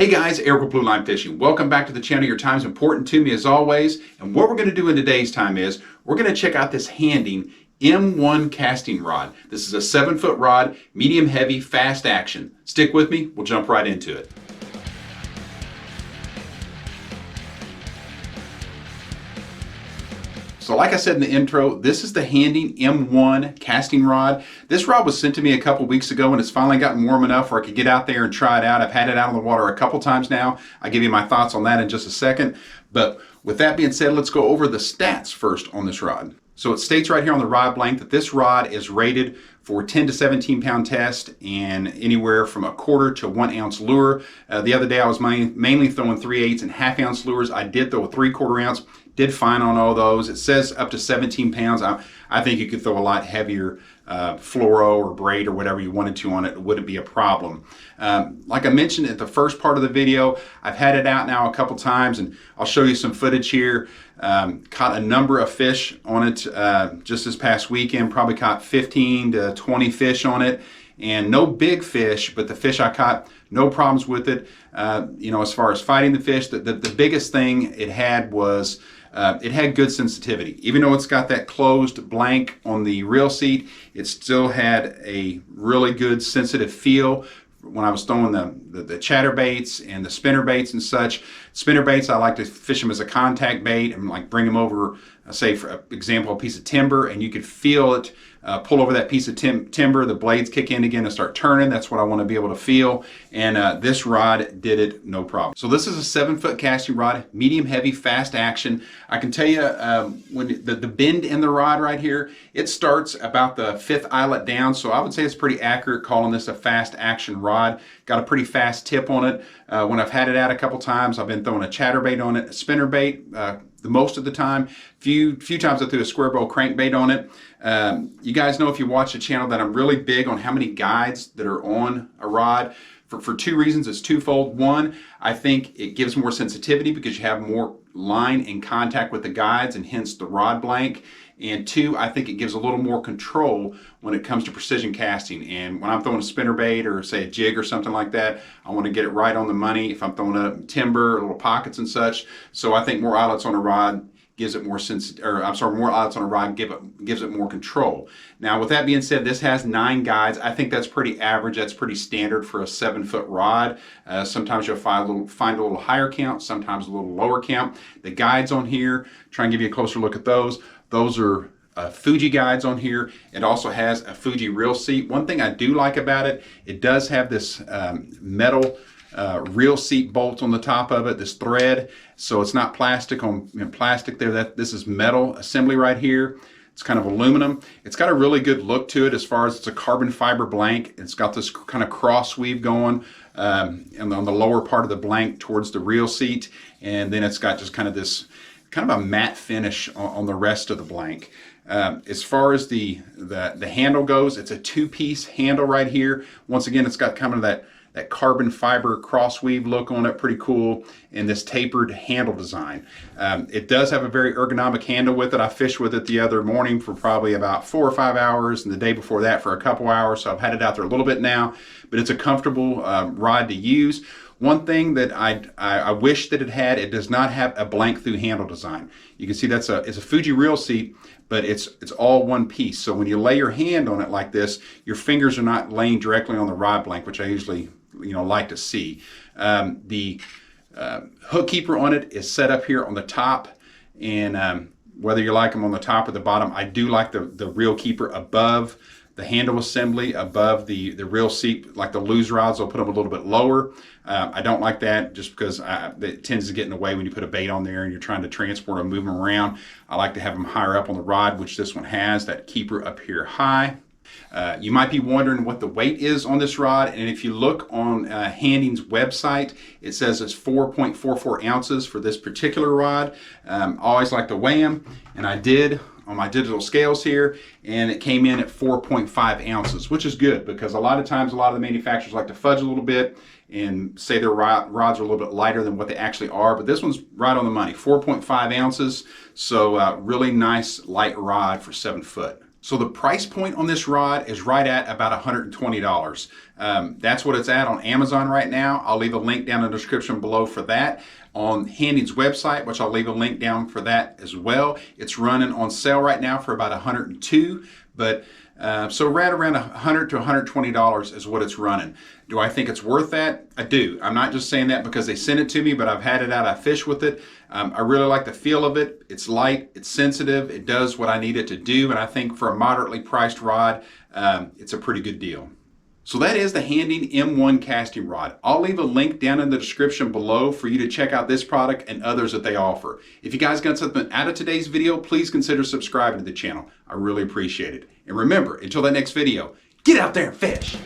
Hey guys, Eric with Blue Line Fishing. Welcome back to the channel. Your time's important to me as always. And what we're going to do in today's time is we're going to check out this Handing M1 casting rod. This is a 7-foot rod, medium heavy, fast action. Stick with me, we'll jump right into it. So like I said in the intro, this is the Handing M1 casting rod. This rod was sent to me a couple weeks ago and it's finally gotten warm enough where I could get out there and try it out. I've had it out on the water a couple times now. I'll give you my thoughts on that in just a second. But with that being said, let's go over the stats first on this rod. So it states right here on the rod blank that this rod is rated for 10 to 17 pound test and anywhere from a quarter to 1 ounce lure. The other day I was mainly throwing 3/8 and ½ ounce lures. I did throw a 3/4 ounce. Did fine on all those. It says up to 17 pounds. I think you could throw a lot heavier fluoro or braid or whatever you wanted to on it. It wouldn't be a problem. Like I mentioned at the first part of the video, I've had it out now a couple times and I'll show you some footage here. Caught a number of fish on it just this past weekend. Probably caught 15 to 20 fish on it. And no big fish, but the fish I caught, no problems with it. You know, as far as fighting the fish, the biggest thing it had was it had good sensitivity. Even though it's got that closed blank on the reel seat, it still had a really good sensitive feel. When I was throwing the chatterbaits and the spinner baits and such. Spinner baits, I like to fish them as a contact bait and like bring them over, say for example, a piece of timber, and you could feel it pull over that piece of timber, the blades kick in again and start turning. That's what I want to be able to feel. And this rod did it no problem. So this is a 7-foot casting rod, medium heavy, fast action. I can tell you when the bend in the rod right here, it starts about the 5th eyelet down. So I would say it's pretty accurate calling this a fast action rod. Got a pretty fast tip on it. When I've had it out a couple times, I've been throwing a chatterbait on it, a spinner bait the most of the time. Few times I threw a square bow crankbait on it. You guys know if you watch the channel that I'm really big on how many guides that are on a rod. For two reasons. It's twofold. One, I think it gives more sensitivity because you have more line in contact with the guides and hence the rod blank. And two, I think it gives a little more control when it comes to precision casting. And when I'm throwing a spinnerbait or say a jig or something like that, I want to get it right on the money. If I'm throwing a timber, little pockets and such. So I think more eyelets on a rod gives it more more eyelets on a rod gives it more control. Now with that being said, this has 9 guides. I think that's pretty average. That's pretty standard for a 7-foot rod. Sometimes you'll find a little higher count, sometimes a little lower count. The guides on here, try and give you a closer look at those. Those are Fuji guides on here. It also has a Fuji reel seat. One thing I do like about it, it does have this metal reel seat bolt on the top of it, this thread, so it's not plastic on plastic there. This is metal assembly right here. It's kind of aluminum. It's got a really good look to it as far as it's a carbon fiber blank. It's got this kind of cross weave going and on the lower part of the blank towards the reel seat, and then it's got just kind of this kind of a matte finish on the rest of the blank. As far as the handle goes, it's a 2-piece handle right here. Once again, it's got kind of that carbon fiber cross weave look on it, pretty cool, and this tapered handle design. It does have a very ergonomic handle with it. I fished with it the other morning for probably about 4 or 5 hours, and the day before that for a couple hours, so I've had it out there a little bit now, but it's a comfortable rod to use. One thing that I wish that it does not have a blank through handle design. You can see it's a Fuji reel seat, but it's all one piece. So when you lay your hand on it like this, your fingers are not laying directly on the rod blank, which I usually like to see. The hook keeper on it is set up here on the top, and whether you like them on the top or the bottom, I do like the reel keeper above the handle assembly, above the reel seat. Like the loose rods, I'll put them a little bit lower. I don't like that just because it tends to get in the way when you put a bait on there and you're trying to transport or move them around. I like to have them higher up on the rod, which this one has, that keeper up here high. You might be wondering what the weight is on this rod, and if you look on Handing's website, it says it's 4.44 ounces for this particular rod. I always like to weigh them, and I did on my digital scales here, and it came in at 4.5 ounces, which is good because a lot of times a lot of the manufacturers like to fudge a little bit and say their rods are a little bit lighter than what they actually are, but this one's right on the money, 4.5 ounces. So really nice light rod for 7 foot. So the price point on this rod is right at about $120. That's what it's at on Amazon right now. I'll leave a link down in the description below for that. On Handing's website, which I'll leave a link down for that as well. It's running on sale right now for about $102, but so right around $100 to $120 is what it's running. Do I think it's worth that? I do. I'm not just saying that because they sent it to me, but I've had it out, I fish with it. I really like the feel of it. It's light, it's sensitive, it does what I need it to do, and I think for a moderately priced rod, it's a pretty good deal. So that is the Handing M1 casting rod. I'll leave a link down in the description below for you to check out this product and others that they offer. If you guys got something out of today's video, please consider subscribing to the channel. I really appreciate it. And remember, until that next video, get out there and fish.